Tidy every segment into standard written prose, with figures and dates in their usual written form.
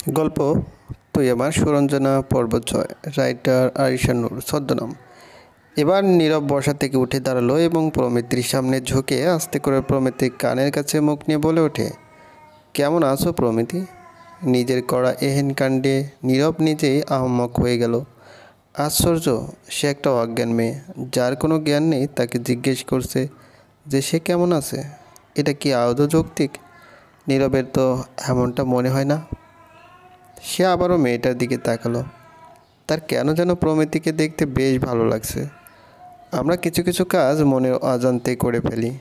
গল্প তুই আমার সুরঞ্জনা পর্ব 6। রাইটার আরিশা নূর ছদ্মনাম। এবার নীরব বসা থেকে উঠে দাঁড়ালো এবং প্রমিতির সামনে ঝুঁকে আস্তে করে প্রমিতির কানের কাছে মুখ নিয়ে বলে ওঠে, কেমন আছো প্রমিতি? নিজের করা এহেন কাণ্ডে নীরব নিজেই আহম্মক হয়ে গেল। আশ্চর্য, সে একটা অজ্ঞান মেয়ে, যার কোনো জ্ঞান নেই, তাকে জিজ্ঞেস করছে যে সে কেমন আছে। এটা কি আদৌ যৌক্তিক? নীরবের তো এমনটা মনে হয় না। সে আবারও মেয়েটার দিকে তাকালো। তার কেন যেন প্রমিতিকে দেখতে বেশ ভালো লাগছে। আমরা কিছু কিছু কাজ মনের অজান্তে করে ফেলি।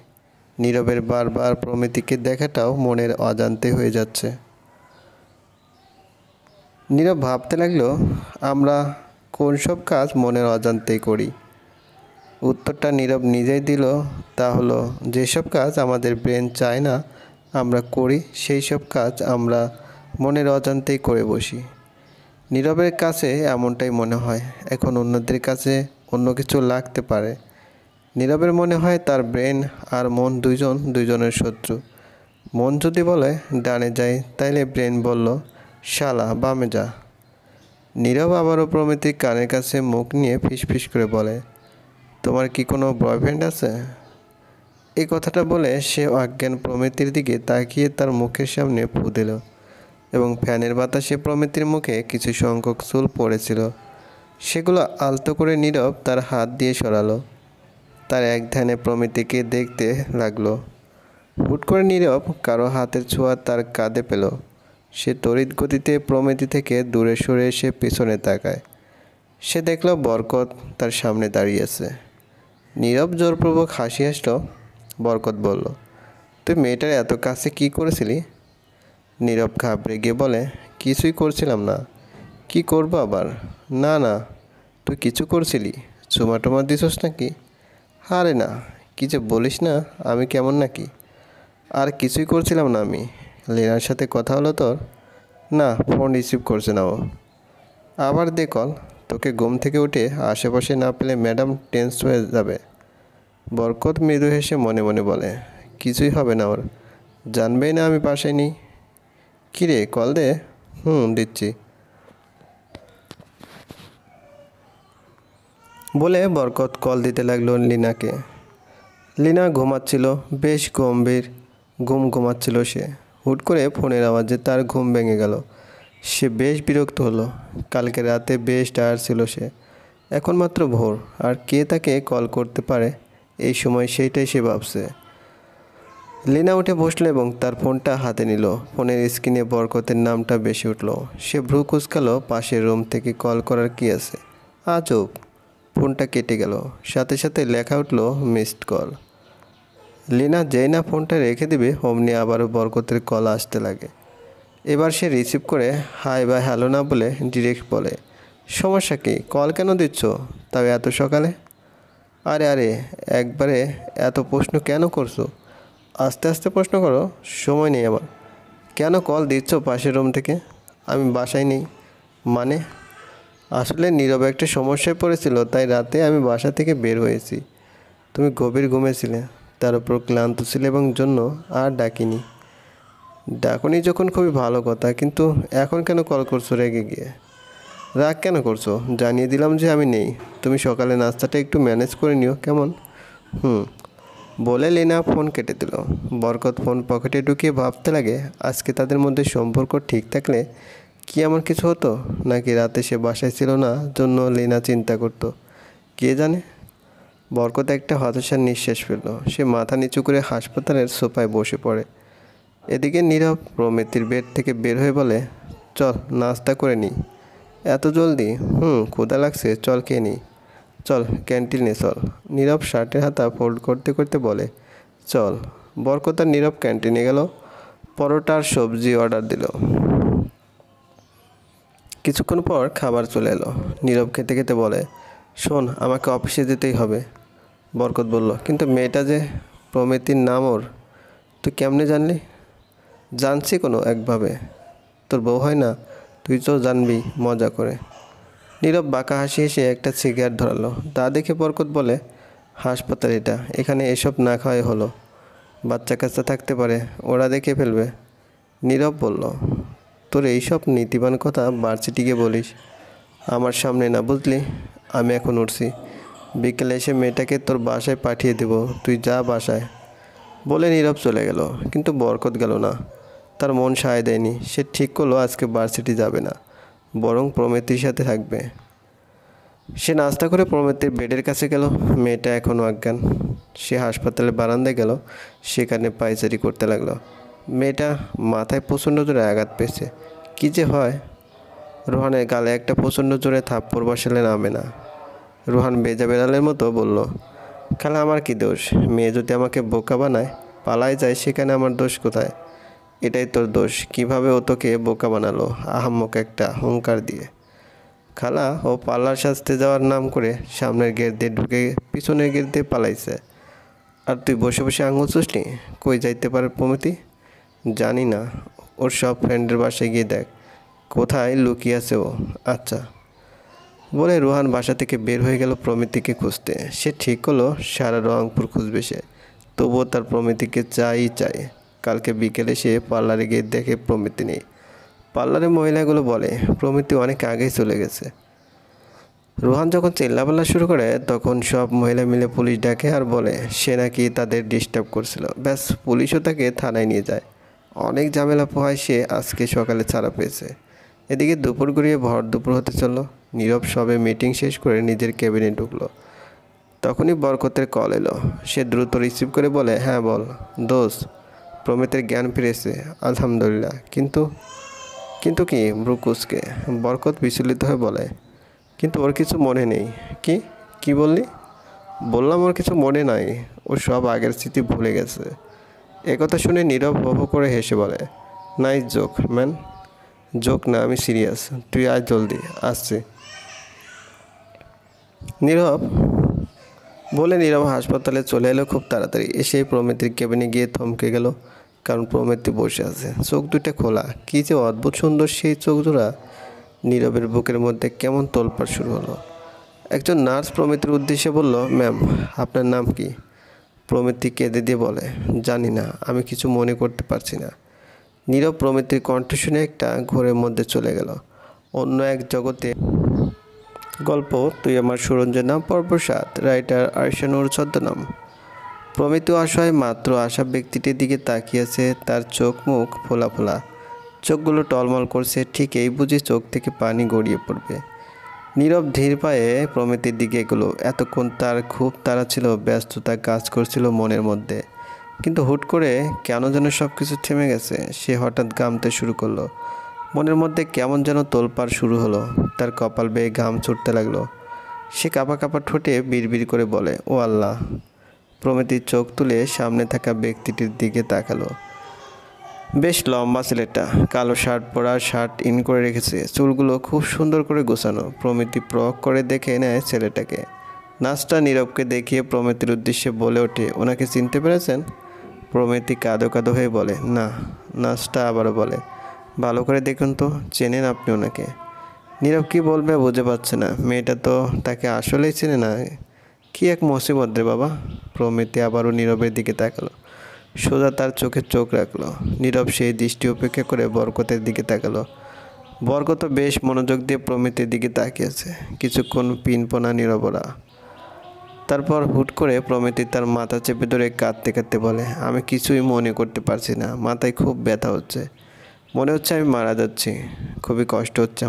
নীরবের বারবার প্রমিতিকে দেখাটাও মনের অজান্তে হয়ে যাচ্ছে। নীরব ভাবতে লাগলো, আমরা কোন সব কাজ মনের অজান্তেই করি? উত্তরটা নীরব নিজেই দিল। তা হলো, যেসব কাজ আমাদের ব্রেন চায় না আমরা করি, সেই সব কাজ আমরা মনের অজান্তেই করে বসি। নীরবের কাছে এমনটাই মনে হয়। এখন অন্যদের কাছে অন্য কিছু লাগতে পারে। নীরবের মনে হয় তার ব্রেন আর মন দুজনের শত্রু। মন যদি বলে ডানে যায়, তাইলে ব্রেন বলল শালা বামে যা। নীরব আবারও প্রমিতির কানের কাছে মুখ নিয়ে ফিসফিস করে বলে, তোমার কি কোনো বয়ফ্রেন্ড আছে? এই কথাটা বলে সে অজ্ঞান প্রমিতির দিকে তাকিয়ে তার মুখের সামনে ফু দিল এবং ফ্যানের বাতাসে প্রমিতির মুখে কিছু সংখ্যক চুল পড়েছিল। সেগুলো আলতো করে নীরব তার হাত দিয়ে সরালো। তার এক ধ্যানে প্রমিতিকে দেখতে লাগলো। হুট করে নীরব কারো হাতের ছোঁয়া তার কাঁধে পেল। সে তড়িৎ গতিতে প্রমিতি থেকে দূরে সরে এসে পিছনে তাকায়। সে দেখল বরকত তার সামনে দাঁড়িয়ে আছে। নীরব জোরপূর্বক হাসি হাসল। বরকত বলল, তুই মেয়েটার এত কাছে কি করেছিলি? নীরব ঘাবড়ে গিয়ে বলে, কিছুই করছিলাম না। কি করবো আবার? না না, তুই কিছু করছিলি? চুমা টুমা দিছস নাকি? আরে না, কি যে বলিস না, আমি কেমন নাকি? আর কিছুই করছিলাম না আমি। লেনার সাথে কথা হলো তোর? না, ফোন রিসিভ করছে না ও। আবার দে কল। তোকে ঘুম থেকে উঠে আশেপাশে না পেলে ম্যাডাম টেন্স হয়ে যাবে। বরকত মৃদু হেসে মনে মনে বলে, কিছুই হবে না ওর, জানবেই না আমি বাসায় নেই। কিরে কল দে। দিচ্ছি বলে বরকত কল দিতে লাগলো লিনাকে। লিনা ঘুমাচ্ছিল, বেশ গম্ভীর ঘুমাচ্ছিল সে। হুট করে ফোনের আওয়াজে তার ঘুম ভেঙে গেল। সে বেশ বিরক্ত হলো। কালকে রাতে বেশ টায়ার্ড ছিল সে। এখন মাত্র ভোর, আর কে তাকে কল করতে পারে এই সময়, সেইটাই সে ভাবছে। লিনা উঠে বসলো এবং তার ফোনটা হাতে নিল। ফোনের স্ক্রিনে বরকতের নামটা বেশি উঠল। সে ভ্রু কুঁচকালো। পাশের রুম থেকে কল করার কি আছে? আজব। ফোনটা কেটে গেল। সাথে সাথে লেখা উঠল মিসড কল। লিনা যেই না ফোনটা রেখে দিবে, অমনি আবারও বরকতের কল আসতে লাগে। এবার সে রিসিভ করে হাই বা হ্যালো না বলে ডিরেক্ট বলে, সমস্যা কি? কল কেন দিচ্ছ, তাও এত সকালে? আরে আরে, একবারে এত প্রশ্ন কেন করছো? আস্তে আস্তে প্রশ্ন করো, সময় নেই আমার। কেন কল দিচ্ছ পাশের রুম থেকে? আমি বাসায় নেই। মানে? আসলে নীরব একটা সমস্যায় পড়েছিল, তাই রাতে আমি বাসা থেকে বের হয়েছি। তুমি গভীর ঘুমেছিলে, তার উপর ক্লান্ত ছিলে এবং জন্য আর ডাকিনি। ডাকুনি যখন খুবই ভালো কথা, কিন্তু এখন কেন কল করছো রেগে গিয়ে? রাগ কেন করছো? জানিয়ে দিলাম যে আমি নেই। তুমি সকালে নাস্তাটা একটু ম্যানেজ করে নিও, কেমন? বলে লেনা ফোন কেটে দিল। বরকত ফোন পকেটে ঢুকিয়ে ভাবতে লাগে, আজকে তাদের মধ্যে সম্পর্ক ঠিক থাকলে কি এমন কিছু হতো, নাকি রাতে সে বাসায় ছিল না জন্য লেনা চিন্তা করতো, কে জানে। বরকত একটা হতাশার নিঃশ্বাস ফেলল। সে মাথা নিচু করে হাসপাতালের সোফায় বসে পড়ে। এদিকে নীরব প্রমিতির বেড থেকে বের হয়ে বলে, চল নাস্তা করে নিই। এত জলদি? ক্ষুধা লাগছে, চল খেয়ে নিই। চল ক্যান্টিনে চল। নীরব শার্টের হাতা ফোল্ড করতে করতে বলে, চল। বরকত আর নীরব ক্যান্টিনে গেল। পরোটা আর সবজি অর্ডার দিল। কিছুক্ষণ পর খাবার চলে এলো। নীরব খেতে খেতে বলে, শোন, আমাকে অফিসে যেতেই হবে। বরকত বলল, কিন্তু মেয়েটা যে প্রমিতির নাম ওর, তুই কেমনে জানলি? জানছি কোনো একভাবে। তোর বউ হয় না, তুই তো জানবি মজা করে। নীরব বাঁকা হাসি হেসে একটা সিগারেট ধরালো। তা দেখে বরকত বলে, হাসপাতাল এটা, এখানে এসব না খাওয়াই হলো। বাচ্চা কাচ্চা থাকতে পারে, ওরা দেখে ফেলবে। নীরব বলল, তোর এইসব নীতিবান কথা ভার্সিটিকে বলিস, আমার সামনে না, বুঝলি? আমি এখন উঠছি, বিকেলে এসে মেয়েটাকে তোর বাসায় পাঠিয়ে দেব, তুই যা বাসায়। বলে নীরব চলে গেল। কিন্তু বরকত গেল না। তার মন সায় দেয়নি। সে ঠিক করলো আজকে ভার্সিটি যাবে না, বরং প্রমিতির সাথে থাকবে। সে নাস্তা করে প্রমিতির বেডের কাছে গেল। মেয়েটা এখনও অজ্ঞান। সে হাসপাতালের বারান্দায় গেল, সেখানে পায়চারি করতে লাগলো। মেয়েটা মাথায় প্রচণ্ড জোরে আঘাত পেয়েছে। কী যে হয়! রোহানের গালে একটা প্রচণ্ড জোরে থাপ্পড় বসালে নামে না। রোহান বেজা বেড়ালের মতো বলল, খালা আমার কি দোষ? মেয়ে যদি আমাকে বোকা বানায়, পালায় যায়, সেখানে আমার দোষ কোথায়? এটাই তোর দোষ। কিভাবে ও তোকে বোকা বানালো আহাম্মক একটা হুঙ্কার দিয়ে। খালা, ও পার্লার সাজতে যাওয়ার নাম করে সামনের গেট দিয়ে ঢুকে পিছনের গেট দিয়ে পালাইছে, আর তুই বসে বসে আঙুল চুষলি। কই যাইতে পারে প্রমিতি? জানি না, ওর সব ফ্রেন্ডের বাসায় গিয়ে দেখ কোথায় লুকিয়ে আছে ও। আচ্ছা। বলে রোহান বাসা থেকে বের হয়ে গেল প্রমিতিকে খুঁজতে। সে ঠিক হলো সারা রংপুর খুঁজবে সে, তবুও তার প্রমিতিকে চাই। কালকে বিকেলে সে পার্লারে গিয়ে দেখে প্রমিতি নেই। পার্লারের মহিলাগুলো বলে প্রমিতি অনেক আগেই চলে গেছে। রোহান যখন চিল্লাপাল্লা শুরু করে, তখন সব মহিলা মিলে পুলিশ ডাকে আর বলে সে নাকি তাদের ডিস্টার্ব করছিল। ব্যাস, পুলিশও তাকে থানায় নিয়ে যায়। অনেক ঝামেলা পোহায় সে আজকে সকালে ছাড়া পেয়েছে। এদিকে দুপুর গড়িয়ে ভর দুপুর হতে চলল। নীরব সবে মিটিং শেষ করে নিজের কেবিনে ঢুকলো। তখনই বরকতের কল এলো। সে দ্রুত রিসিভ করে বলে, হ্যাঁ বল দোস্ত। প্রমিতের জ্ঞান ফিরেছে আলহামদুলিল্লাহ, কিন্তু কিন্তু কি? ব্রুকুসকে বরকত বিচলিত হয়ে বলে, কিন্তু ওর কিছু মনে নেই। কি কি বললি? বললাম ওর কিছু মনে নাই, ও সব আগের স্মৃতি ভুলে গেছে। একথা শুনে নীরব হো হো করে হেসে বলে, নাইস জোক ম্যান। জোক না, আমি সিরিয়াস। তুই আয় জলদি, আসছি। নীরব হাসপাতালে চলে এলো খুব তাড়াতাড়ি। এসে প্রমিতির কেবিনে গিয়ে থমকে গেল, কারণ প্রমিতি বসে আছে, চোখ দুটো খোলা। কী যে অদ্ভুত সুন্দর সেই চোখ জোড়া। নীরবের বুকের মধ্যে কেমন তোলপাড় শুরু হলো। একজন নার্স প্রমিতির উদ্দেশ্যে বলল, ম্যাম আপনার নাম কি? প্রমিতি কেঁদে দিয়ে বলে, জানি না, আমি কিছু মনে করতে পারছি না। নীরব প্রমিতির কণ্ঠ শুনে একটা ঘোরের মধ্যে চলে গেল, অন্য এক জগতে। গল্প তুই আমার সুরঞ্জের নাম পর্ব ৭, রাইটার আরশানুর ছদ্মনাম। প্রমিত অসহায় মাত্র আসা ব্যক্তিটির দিকে তাকিয়েছে। তার চোখ মুখ ফোলা ফোলা, চোখগুলো টলমল করছে। ঠিক এই বুঝি চোখ থেকে পানি গড়িয়ে পড়বে। নীরব ধীর পায়ে প্রমিতির দিকে এগুলো। এতক্ষণ তার খুব তাড়া ছিল, ব্যস্ততা কাজ করছিল মনের মধ্যে। কিন্তু হুট করে কেন যেন সব কিছু থেমে গেছে। সে হঠাৎ ঘামতে শুরু করলো। মনের মধ্যে কেমন যেন তোলপাড় শুরু হলো। তার কপাল বেয়ে ঘাম ছুটতে লাগলো। সে কাঁপা কাঁপা ঠোঁটে বিড়বিড় করে বলে, ও আল্লাহ। প্রমিতির চোখ তুলে সামনে থাকা ব্যক্তিটির দিকে তাকালো। বেশ লম্বা ছেলেটা, কালো শার্ট পরা, শার্ট ইন করে রেখেছে, চুলগুলো খুব সুন্দর করে গোছানো। প্রমিতি প্রয়োগ করে দেখে নেয় ছেলেটাকে। নাচটা নীরবকে দেখিয়ে প্রমিতির উদ্দেশ্যে বলে ওঠে, ওনাকে চিনতে পেরেছেন? প্রমিতি কাঁদো কাঁদো হয়ে বলে, না। নাচটা আবারও বলে, ভালো করে দেখুন তো, চেনেন আপনি ওনাকে? নীরব কী বলবে বুঝে পাচ্ছে না। মেয়েটা তো তাকে আসলেই চেনে না। কি এক মুসিবত রে বাবা। প্রমিতি আবারও নীরবের দিকে তাকালো, সোজা তার চোখে চোখ রাখলো। নীরব সেই দৃষ্টি উপেক্ষা করে বরকতের দিকে তাকালো। বরকত বেশ মনোযোগ দিয়ে প্রমিতির দিকে তাকিয়েছে। কিছুক্ষণ পিনপনা নীরবরা। তারপর হুট করে প্রমিতি তার মাথা চেপে ধরে কাঁদতে কাঁদতে বলে, আমি কিছুই মনে করতে পারছি না, মাথায় খুব ব্যথা হচ্ছে, মনে হচ্ছে আমি মারা যাচ্ছি, খুবই কষ্ট হচ্ছে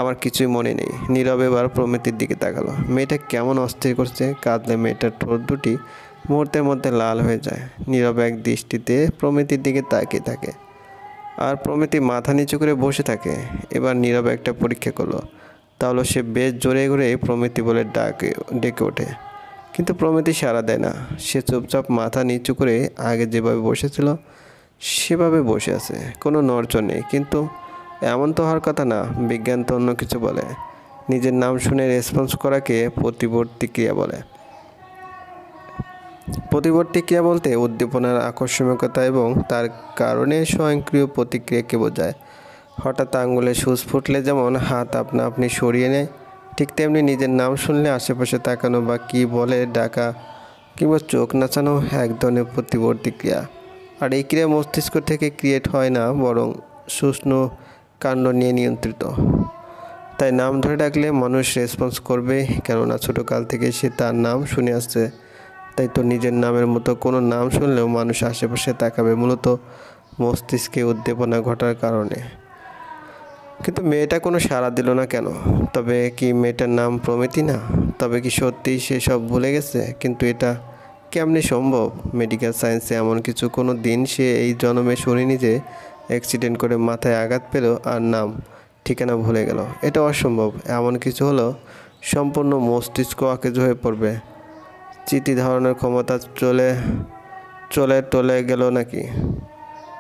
আমার কিছুই মনে নেই। নীরব এবার প্রমিতির দিকে তাকালো। মেয়েটা কেমন অস্থির করছে। কাঁদলে মেয়েটার ঠোঁট দুটি মুহূর্তের মধ্যে লাল হয়ে যায়। নীরব এক দৃষ্টিতে প্রমিতির দিকে তাকিয়ে থাকে, আর প্রমিতি মাথা নিচু করে বসে থাকে। এবার নীরব একটা পরীক্ষা করলো। তাহলে সে বেশ জোরে করে প্রমিতি বলে ডেকে ওঠে, কিন্তু প্রমিতি সাড়া দেয় না। সে চুপচাপ মাথা নিচু করে আগে যেভাবে বসেছিল সেভাবে বসে আছে, কোনো নড়চড় নেই। কিন্তু এমন তো হওয়ার কথা না, বিজ্ঞান তো অন্য কিছু বলে। নিজের নাম শুনে রেসপন্স করাকে প্রতিবর্তী ক্রিয়া বলে। প্রতিবর্তী ক্রিয়া বলতে উদ্দীপনার আকর্ষণীয়তা এবং তার কারণে স্বয়ংক্রিয় প্রতিক্রিয়াকে বোঝায়। হঠাৎ আঙুলে সূচ ফুটলে যেমন হাত আপনা আপনি সরিয়ে নেয়, ঠিক তেমনি নিজের নাম শুনলে আশেপাশে তাকানো বা কী বলে ডাকা কিংবা চোখ নাচানো এক ধরনের প্রতিবর্তী ক্রিয়া। আর এই ক্রিয়া মস্তিষ্ক থেকে ক্রিয়েট হয় না, বরং সুষ্ণু কাণ্ড নিয়ে নিয়ন্ত্রিত। তাই নাম ধরে ডাকলে মানুষ রেসপন্স করবে, কেননা ছোটোকাল থেকে সে তার নাম শুনে আসছে। তাই তো নিজের নামের মতো কোনো নাম শুনলেও মানুষ আশেপাশে তাকাবে, মূলত মস্তিষ্কে উদ্দীপনা ঘটার কারণে। কিন্তু মেয়েটা কোনো সাড়া দিল না কেন? তবে কি মেয়েটার নাম প্রমিতি না? তবে কি সত্যিই সে সব ভুলে গেছে? কিন্তু এটা কেমনে সম্ভব? মেডিকেল সায়েন্সে এমন কিছু কোনো দিন সে এই জন্মে শুনিনি যে অ্যাক্সিডেন্ট করে মাথায় আঘাত পেল আর নাম ঠিকানা ভুলে গেল। এটা অসম্ভব। এমন কিছু হলো সম্পূর্ণ মস্তিষ্ক অকেজো হয়ে পড়বে। চিঠি ধারণের ক্ষমতা চলে গেল নাকি?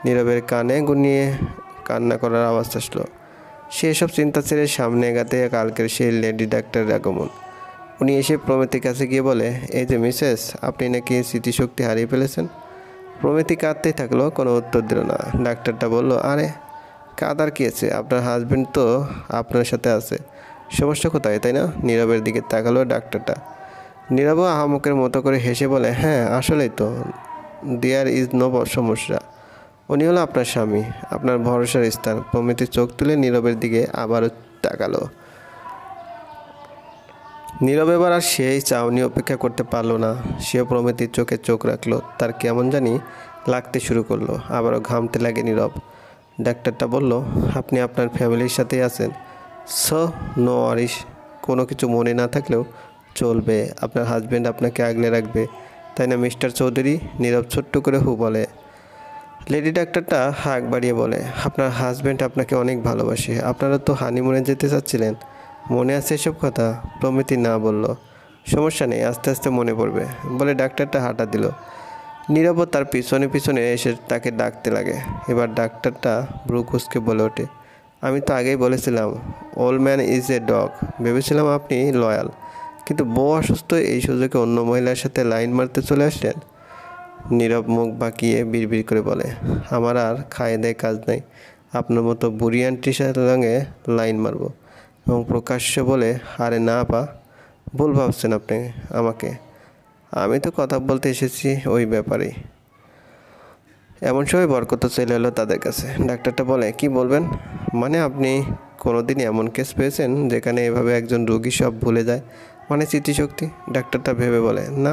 নীরবের কানে গুনিয়ে কান্না করার আওয়াজ আসলো। সে সব চিন্তা ছেড়ে সামনে এগাতে কালকের সেই লেডি ডাক্তারের আগমন। উনি এসে প্রমিতির কাছে গিয়ে বলে, এই যে মিসেস, আপনি নাকি স্মৃতিশক্তি হারিয়ে ফেলেছেন। প্রমিতি কাঁদতেই থাকলো, কোনো উত্তর দিল না। ডাক্তারটা বলল, আরে কাঁদার কী আছে? আপনার হাজবেন্ড তো আপনার সাথে আছে, সমস্যা কোথায়, তাই না? নীরবের দিকে তাকালো ডাক্তারটা। নীরবও আহামকের মতো করে হেসে বলে, হ্যাঁ আসলেই তো, দেয়ার ইজ নো সমস্যা। উনি হলো আপনার স্বামী, আপনার ভরসার স্থান। প্রমিতি চোখ তুলে নীরবের দিকে আবারও তাকালো। নীরব এবার আর সেই চাউনি অপেক্ষা করতে পারলো না। সেও প্রমিতির চোখে চোখ রাখলো। তার কেমন জানি লাগতে শুরু করলো, আবারও ঘামতে লাগে নীরব। ডাক্তারটা বলল, আপনি আপনার ফ্যামিলির সাথেই আছেন, সো নো ওয়ারিস। কোনো কিছু মনে না থাকলেও চলবে, আপনার হাজব্যান্ড আপনাকে আগলে রাখবে, তাই না মিস্টার চৌধুরী? নীরব ছোট্ট করে হু বলে। লেডি ডাক্তারটা হাঁক বাড়িয়ে বলে, আপনার হাজব্যান্ড আপনাকে অনেক ভালোবাসে, আপনারা তো হানিমুনে যেতে চাচ্ছিলেন, মনে আছে এসব কথা? প্রমিতি না বলল, সমস্যা নেই, আস্তে আস্তে মনে পড়বে বলে ডাক্তারটা হাঁটা দিল। নীরব তার পিছনে পিছনে এসে তাকে ডাকতে লাগে। এবার ডাক্তারটা ভ্রু কুঁচকে বলে ওঠে, আমি তো আগেই বলেছিলাম old man is a dog. ভেবেছিলাম আপনি লয়াল, কিন্তু বউ অসুস্থ, এই সুযোগে অন্য মহিলার সাথে লাইন মারতে চলে আসলেন। নীরব মুখ বাঁকিয়ে বিড়বিড় করে বলে, আমার আর খায়ে দেয় কাজ নাই, আপনার মতো বুড়ি আন্টির সঙ্গে লাইন মারবো? এবং প্রকাশ্যে বলে, আরে না পা, ভুল ভাবছেন আপনি আমাকে, আমি তো কথা বলতে এসেছি ওই ব্যাপারেই। এমন সময় বরকত চলে এলো তাদের কাছে। ডাক্তারটা বলে, কি বলবেন? মানে আপনি কোনোদিন এমন কেস পেয়েছেন যেখানে এভাবে একজন রোগী সব ভুলে যায়, মানে স্মৃতিশক্তি? ডাক্তারটা ভেবে বলে, না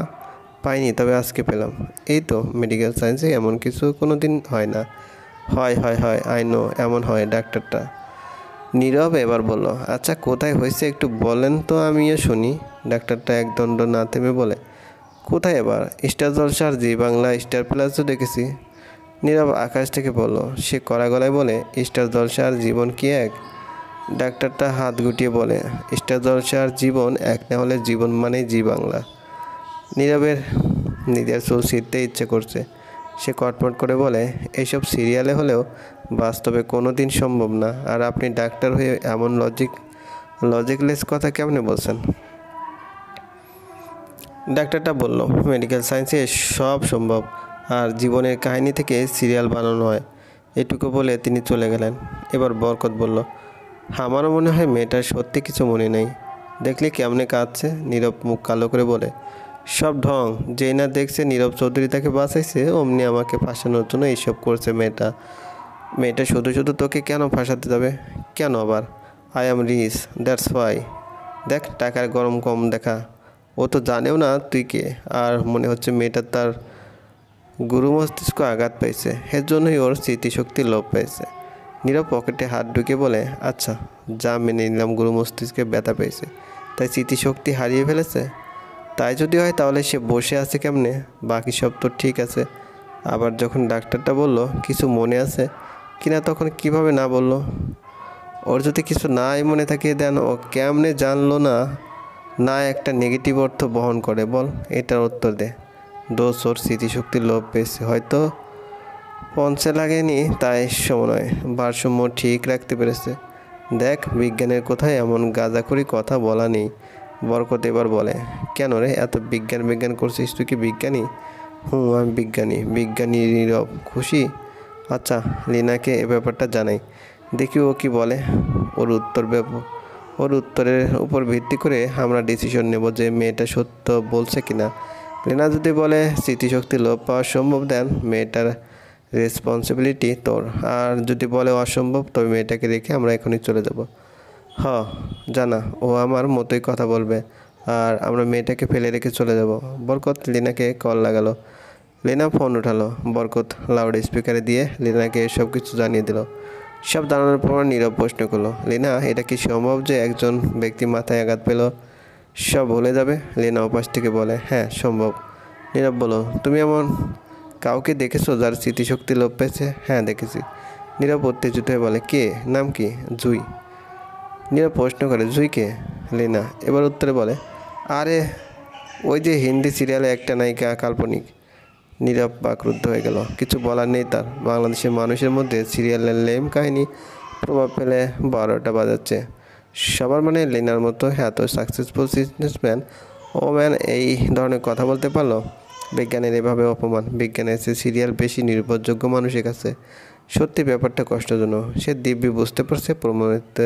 পাইনি, তবে আজকে পেলাম। এই তো মেডিকেল সায়েন্সে এমন কিছু কোনো দিন হয় না। হয় হয় হয়, আই নো এমন হয়। ডাক্তারটা নীরব এবার বলল, আচ্ছা কোথায় হয়েছে একটু বলেন তো, আমিও শুনি। ডাক্তারটা একদণ্ড না থেমে বলে, কোথায় এবার? স্টার জলসার জি বাংলা স্টার প্লাসও দেখেছি। নীরব আকাশ থেকে বলল, সে কড়া গলায় বলে, স্টার জলসার জীবন কি এক? ডাক্তারটা হাত গুটিয়ে বলে, স্টার জলসার জীবন এক না হলে জীবন মানেই জি বাংলা। নীরবের নিজের চুল ছিঁড়তে ইচ্ছে করছে। সে কটমট করে বলে, এইসব সিরিয়ালে হলেও বাস্তবে কোনো দিন সম্ভব না। আর আপনি ডাক্তার হয়ে এমন লজিকলেস কথা কেমনে বলছেন? ডাক্তারটা বলল, মেডিকেল সায়েন্সে সব সম্ভব, আর জীবনের কাহিনী থেকে সিরিয়াল বানানো হয়। এটুকু বলে তিনি চলে গেলেন। এবার বরকত বলল, আমারও মনে হয় মেয়েটার সত্যি কিছু মনে নেই, দেখলে কেমনে কাঁদছে। নীরব মুখ কালো করে বলে, সব ঢং, যেই না দেখছে নীরব চৌধুরী তাকে বাঁচাইছে, অমনি আমাকে ফাঁসানোর জন্য এইসব করছে। মেয়েটা শুধু শুধু তোকে কেন ফাঁসাতে যাবে? কেন আবার? I am rich, that's why. দেখ টাকার গরম কম দেখা, ও তো জানেও না তুই কে। আর মনে হচ্ছে মেয়েটা তার গুরু মস্তিষ্ক আঘাত পাইছে, এর জন্যই ওর স্মৃতিশক্তি লোপ পেয়েছে। নীরব পকেটে হাত ঢুকে বলে, আচ্ছা যা মেনে নিলাম গুরু মস্তিষ্কে ব্যথা পেয়েছে, তাই স্মৃতিশক্তি হারিয়ে ফেলেছে। তাই যদি হয় তাহলে সে বসে আছে কেমনে? বাকি সব তো ঠিক আছে। আবার যখন ডাক্তারটা বলল কিছু মনে আছে কিনা, তখন কিভাবে না বলল? ওর যদি কিছু নাই মনে থাকে, দেন ও কেমনে জানলো না না একটা নেগেটিভ অর্থ বহন করে? বল, এটার উত্তর দে। দোষ ওর স্মৃতিশক্তির লোভ পেয়েছে, হয়তো পঞ্চে লাগেনি, তাই সময় ভারসাম্য ঠিক রাখতে পেরেছে। দেখ বিজ্ঞানের কোথায় এমন গাঁজাখুরি কথা বলা নেই। বরকত এবার বলে, কেন রে এত বিজ্ঞান করছিস? তুই কি বিজ্ঞানী? আমি বিজ্ঞানী। নীরব খুশি। আচ্ছা লিনাকে এ ব্যাপারটা জানাই, দেখি ও কি বলে। ওর উত্তরের উপর ভিত্তি করে আমরা ডিসিশন নেব যে মেয়েটা সত্য বলছে কিনা। লিনা যদি বলে স্মৃতিশক্তি লোপ পাওয়া সম্ভব, দেন মেয়েটার রেসপন্সিবিলিটি তোর। আর যদি বলে অসম্ভব, তবে মেয়েটাকে রেখে আমরা এখনই চলে যাব। হ, জানা, ও আমার মতোই কথা বলবে আর আমরা মেয়েটাকে ফেলে রেখে চলে যাব। বরকত লিনাকে কল লাগালো। লিনা ফোন উঠালো। বরকত লাউড স্পিকারে দিয়ে লিনাকে সব কিছু জানিয়ে দিল। সব জানানোর পর নীরব প্রশ্ন করলো, লিনা, এটা কি সম্ভব যে একজন ব্যক্তি মাথায় আঘাত পেল সব ভুলে যাবে? লিনা ওপাশ থেকে বলে, হ্যাঁ সম্ভব। নীরব বলো, তুমি এমন কাউকে দেখেছো যার স্মৃতিশক্তি লোপ পেয়েছে? হ্যাঁ দেখেছি। নীরব উত্তেজিত হয়ে বলে, কে? নাম কি? জুই। নীরব প্রশ্ন করে, জুই কে? লিনা এবার উত্তরে বলে, আরে ওই যে হিন্দি সিরিয়ালে একটা নায়িকা, কাল্পনিক। নীরব বাকরুদ্ধ হয়ে গেল। কিছু বলার নেই তার। বাংলাদেশের মানুষের মধ্যে সিরিয়ালের লেম কাহিনী প্রভাব ফেলে 12টা বাজাচ্ছে। সবার মানে লিনার মতো এত সাকসেসফুল বিজনেসম্যান ওম্যান এই ধরনের কথা বলতে পারলো? বিজ্ঞানের এভাবে অপমান। বিজ্ঞানের চেয়ে সিরিয়াল বেশি নির্ভরযোগ্য মানুষের কাছে। সত্যি ব্যাপারটা কষ্টজনক। সে দিব্যি বুঝতে পারছে প্রমোদিত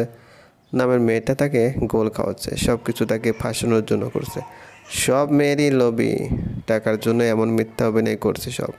নামের মেয়েটা তাকে গোল খাওয়াচ্ছে, সব কিছু তাকে ফাঁসানোর জন্য করছে। সব মেয়েরই লোভী, টাকার জন্য এমন মিথ্যা অভিনয় করছে সব।